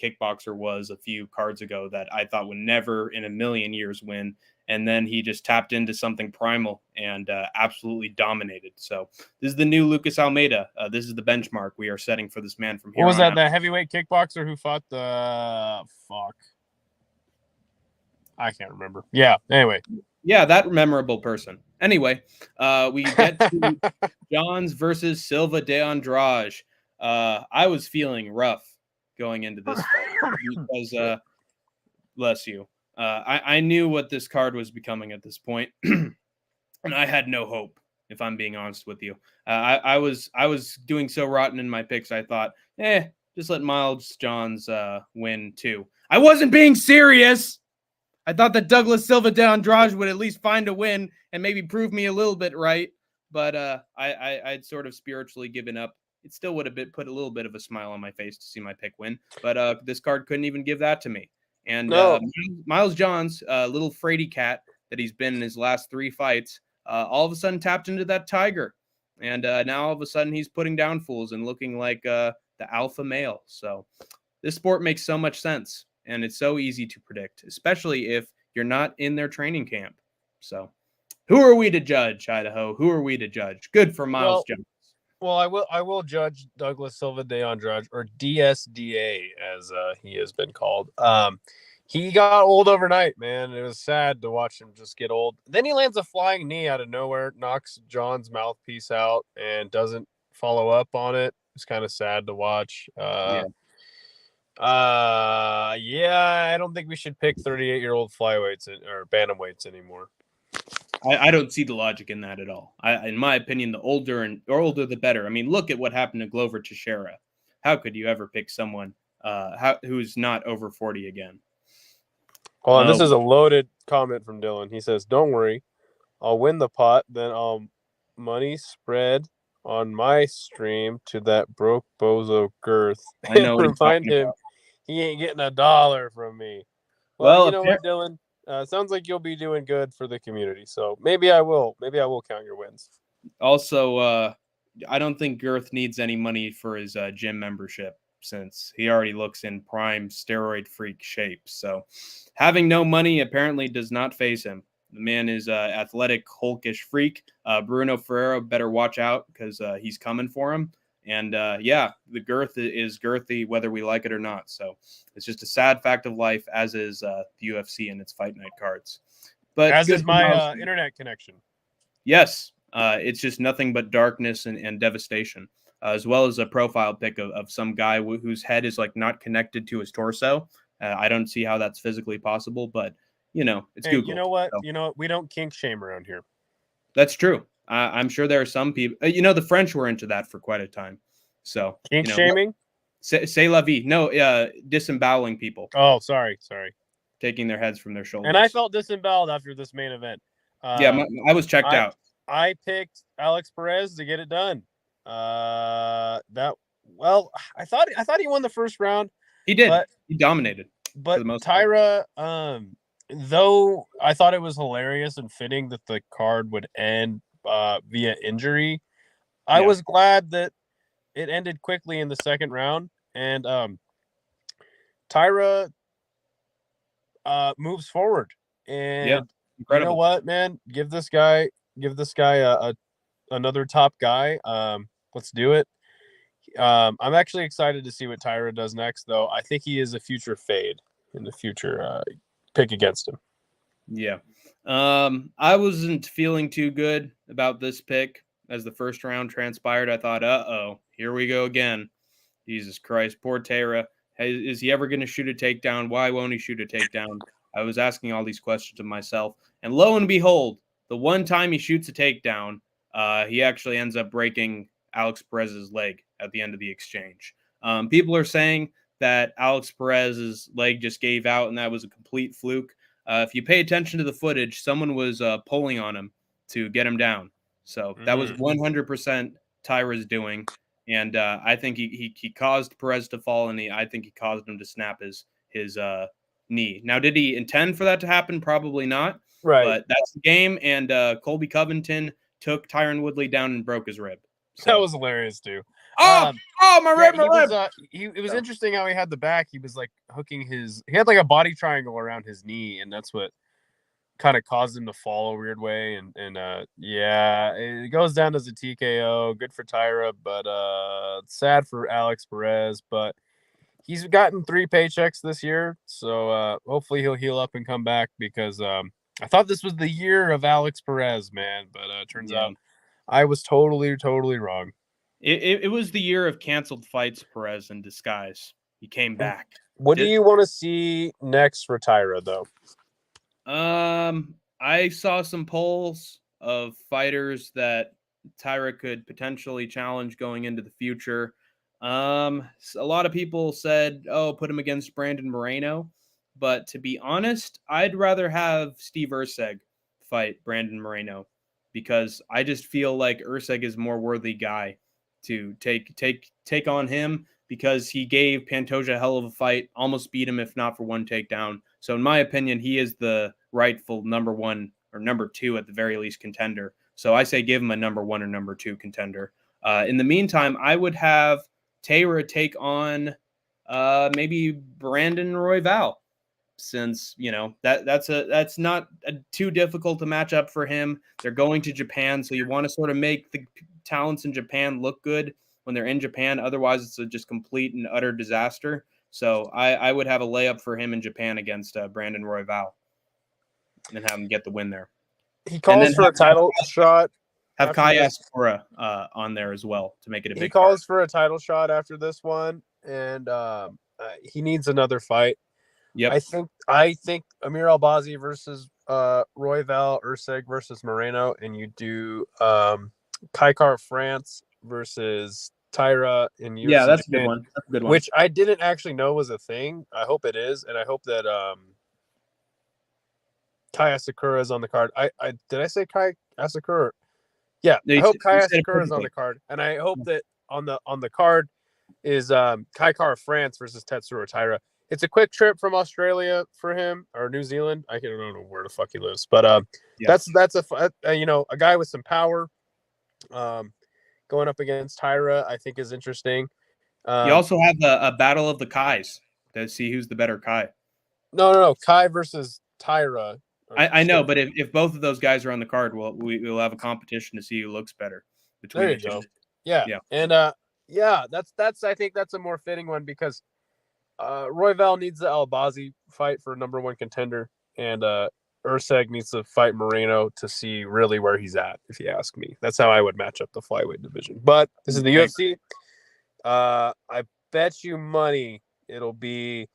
kickboxer was a few cards ago that I thought would never in a million years win. And then he just tapped into something primal and absolutely dominated. So this is the new Lucas Almeida. This is the benchmark we are setting for this man from here What was on that? out. The heavyweight kickboxer who fought the fuck? I can't remember. Yeah. Anyway. Yeah, that memorable person. Anyway, we get to Johns versus Silva de Andrade. I was feeling rough going into this fight because, bless you, I knew what this card was becoming at this point, and I had no hope. If I'm being honest with you, I was doing so rotten in my picks. I thought, just let Miles Johns win too. I wasn't being serious. I thought that Douglas Silva de Andrade would at least find a win and maybe prove me a little bit right. But I'd sort of spiritually given up. It still would have put a little bit of a smile on my face to see my pick win. But this card couldn't even give that to me. And No. Miles Johns, little fraidy cat that he's been in his last 3 fights, all of a sudden tapped into that tiger. And now all of a sudden he's putting down fools and looking like the alpha male. So this sport makes so much sense. And it's so easy to predict, especially if you're not in their training camp. So who are we to judge, Idaho? Who are we to judge? Good for Miles Jones. Well, I will judge Douglas Silva de Andrade, or DSDA as he has been called. He got old overnight, man. It was sad to watch him just get old. Then he lands a flying knee out of nowhere, knocks John's mouthpiece out, and doesn't follow up on it. It's kind of sad to watch. I don't think we should pick 38-year-old flyweights or bantamweights anymore. I don't see the logic in that at all. In my opinion, the older the better. I mean, look at what happened to Glover Teixeira. How could you ever pick someone who's not over 40 again? Well, this is a loaded comment from Dylan. He says, "Don't worry, I'll win the pot. Then I'll money spread on my stream to that broke bozo Girth and remind him he ain't getting $1 from me." Well, you know what, Dylan? Sounds like you'll be doing good for the community. So maybe I will count your wins. Also, I don't think Girth needs any money for his gym membership since he already looks in prime steroid freak shape. So having no money apparently does not faze him. The man is athletic, hulkish freak. Bruno Ferrero better watch out because he's coming for him. And the girth is girthy whether we like it or not. So it's just a sad fact of life, as is the UFC and its fight night cards. But as is my internet connection. Yes, it's just nothing but darkness and devastation, as well as a profile pic of some guy whose head is like not connected to his torso. I don't see how that's physically possible, but it's Google. You know what? So. We don't kink shame around here. That's true. I'm sure there are some people. The French were into that for quite a time. So kink shaming. C'est la vie. No, disemboweling people. Oh, sorry. Taking their heads from their shoulders. And I felt disemboweled after this main event. I was checked out. I picked Alex Perez to get it done. I thought he won the first round. He did. He dominated. But Tyra, though I thought it was hilarious and fitting that the card would end via injury, I was glad that it ended quickly in the second round. And Tyra moves forward. And you know what, man? Give this guy another top guy. Let's do it. I'm actually excited to see what Tyra does next, though. I think he is a future fade in the future pick against him. Yeah. I wasn't feeling too good about this pick as the first round transpired. I thought, here we go again. Jesus Christ, poor Tyra. Is he ever going to shoot a takedown? Why won't he shoot a takedown? I was asking all these questions of myself. And lo and behold, the one time he shoots a takedown, he actually ends up breaking Alex Perez's leg at the end of the exchange. People are saying that Alex Perez's leg just gave out and that was a complete fluke. If you pay attention to the footage, someone was pulling on him to get him down. So that was 100% Tyra's doing. And I think he caused Perez to fall, and I think he caused him to snap his knee. Now, did he intend for that to happen? Probably not. Right. But that's the game. And Colby Covington took Tyron Woodley down and broke his rib. So. That was hilarious too. My Yeah, rib, my rib. it was interesting how he had the back. He was like hooking he had like a body triangle around his knee, and that's what kind of caused him to fall a weird way. And yeah, it goes down as a TKO. Good for Tyra, but sad for Alex Perez. But he's gotten 3 paychecks this year, so hopefully he'll heal up and come back, because I thought this was the year of Alex Perez, man, but turns out I was totally wrong. It was the year of canceled fights, Perez in disguise. He came back. What do you want to see next for Tyra, though? I saw some polls of fighters that Tyra could potentially challenge going into the future. A lot of people said, "Oh, put him against Brandon Moreno," but to be honest, I'd rather have Steve Erceg fight Brandon Moreno, because I just feel like Erceg is a more worthy guy to take on him, because he gave Pantoja a hell of a fight, almost beat him if not for 1 takedown. So in my opinion, he is the rightful number 1 or number 2 at the very least contender. So I say give him a number 1 or number 2 contender. In the meantime, I would have Taylor take on maybe Brandon Royval, since that's not too difficult to match up for him. They're going to Japan, so you want to sort of make the talents in Japan look good when they're in Japan. Otherwise, it's a just complete and utter disaster. So I would have a layup for him in Japan against Brandon Royval and have him get the win there. He calls for a title shot. Have Kai Asakura on there as well to make it a big. He calls for a title shot after this one, and he needs another fight. Yep. I think Amir Albazi versus Royval, Erceg versus Moreno, and you do Kaikar France versus Tyra in UFC. Yeah, that's a good one. That's a good one. Which I didn't actually know was a thing. I hope it is, and I hope that Kai Asakura is on the card. Did I say Kai Asakura? Yeah, I hope Kai Asakura is on the card, and I hope that on the card is Kaikar France versus Tetsuro Taira. It's a quick trip from Australia for him, or New Zealand. I don't know where the fuck he lives, but that's a guy with some power. Going up against Taira, I think is interesting. You also have a battle of the Kais to see who's the better Kai. No, Kai versus Taira. I know, but if both of those guys are on the card, we'll have a competition to see who looks better between there you go. Yeah, and that's I think that's a more fitting one, because Royval needs the Albazi fight for number 1 contender, and Erceg needs to fight Moreno to see really where he's at, if you ask me. That's how I would match up the flyweight division. But this is the UFC. I bet you money it'll be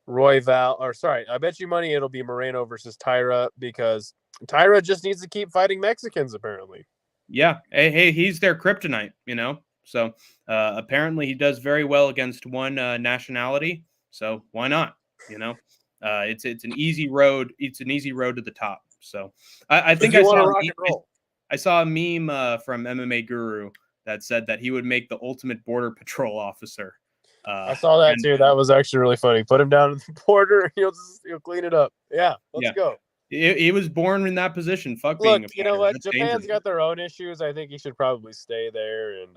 I bet you money it'll be Moreno versus Taira, because Taira just needs to keep fighting Mexicans, apparently. Yeah. Hey, he's their kryptonite, So apparently he does very well against one nationality. So why not? It's an easy road. It's an easy road to the top. So I think I saw a meme from MMA Guru that said that he would make the ultimate border patrol officer. I saw that too. That was actually really funny. Put him down at the border. He'll clean it up. Yeah, let's go. He was born in that position. You know what? Japan's got their own issues. I think he should probably stay there and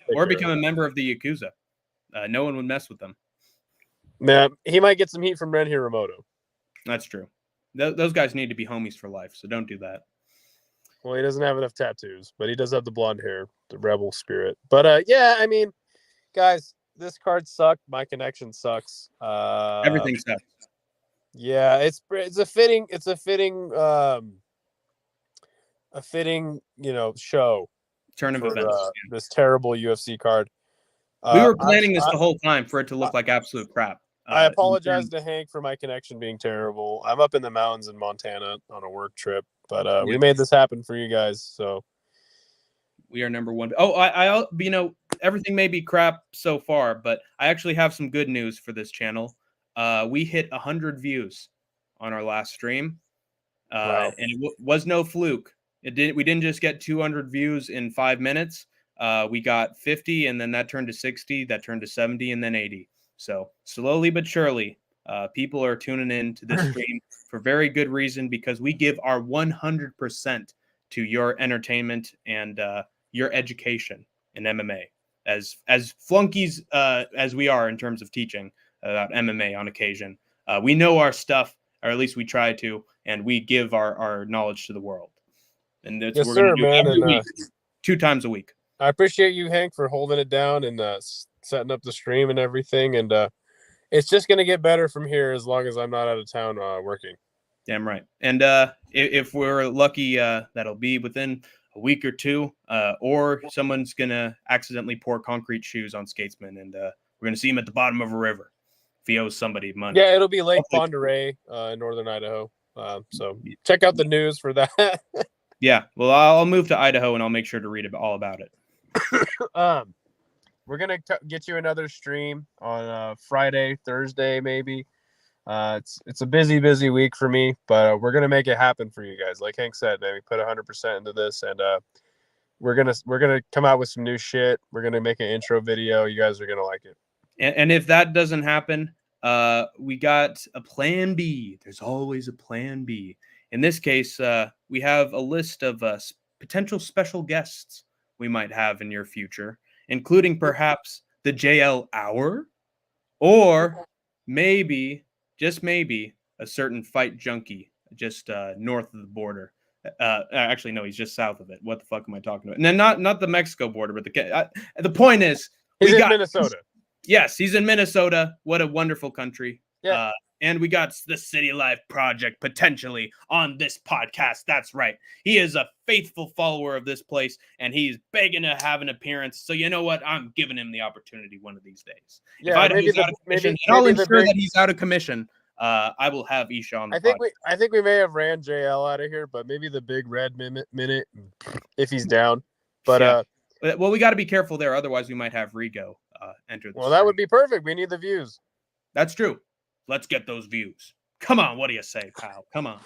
or become a member of the Yakuza. No one would mess with them. Man, he might get some heat from Ren Hiromoto. That's true. Those guys need to be homies for life, so don't do that. Well, he doesn't have enough tattoos, but he does have the blonde hair, the rebel spirit. But yeah, I mean, guys, this card sucked. My connection sucks. Everything sucks. Yeah, it's a fitting show. Turn of events. This terrible UFC card. We were planning this the whole time for it to look like absolute crap. I apologize to Hank for my connection being terrible. I'm up in the mountains in Montana on a work trip, but we made this happen for you guys. So we are number 1. Oh, I everything may be crap so far, but I actually have some good news for this channel. We hit 100 views on our last stream, wow. And it was no fluke. We didn't just get 200 views in 5 minutes. We got 50, and then that turned to 60, that turned to 70, and then 80. So slowly but surely, people are tuning in to this stream for very good reason, because we give our 100% to your entertainment and your education. in MMA. As flunkies as we are in terms of teaching about MMA on occasion, we know our stuff, or at least we try to, and we give our knowledge to the world. And that's Yes, what we're going sir, to do man. every And week, 2 times a week. I appreciate you, Hank, for holding it down and setting up the stream and everything. And it's just going to get better from here as long as I'm not out of town working. Damn right. And if we're lucky, that'll be within a week or two, or someone's going to accidentally pour concrete shoes on Skatesman, and we're going to see him at the bottom of a river if he owes somebody money. Yeah, it'll be Lake Pond in northern Idaho. So check out the news for that. Yeah, well, I'll move to Idaho, and I'll make sure to read all about it. We're going to get you another stream on Friday, Thursday, maybe. It's a busy week for me, but we're gonna make it happen for you guys. Like Hank said, man, we put 100% into this, and we're gonna come out with some new shit. We're gonna make an intro video. You guys are gonna like it. And if that doesn't happen, we got a plan B. There's always a plan B. In this case, we have a list of potential special guests we might have in your future, including perhaps the JL Hour, or maybe, just maybe, a certain fight junkie just north of the border. Actually, no, he's just south of it. What the fuck am I talking about? And then not the Mexico border, but the point is, he's in Minnesota. Yes, he's in Minnesota. What a wonderful country. Yeah. And we got the City Life Project potentially on this podcast. That's right. He is a faithful follower of this place, and he's begging to have an appearance. So you know what? I'm giving him the opportunity one of these days. Yeah, if I'll ensure that he's out of commission. I will have Isha on the podcast. I think we may have ran JL out of here, but maybe the big red minute if he's down. But yeah. Well, we got to be careful there. Otherwise, we might have Rigo enter the Well, that would be perfect. We need the views. That's true. Let's get those views. Come on. What do you say, pal? Come on.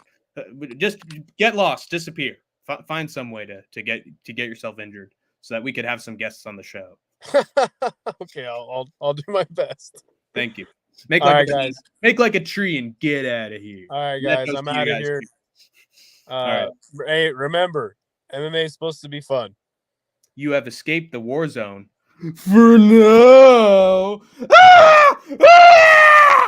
Just get lost. Disappear. Find some way to get yourself injured so that we could have some guests on the show. Okay, I'll do my best. Thank you. Make like a tree and get out of here. All right, guys. I'm out of here. All right. Hey, remember, MMA is supposed to be fun. You have escaped the war zone. For now. Ah! Ah!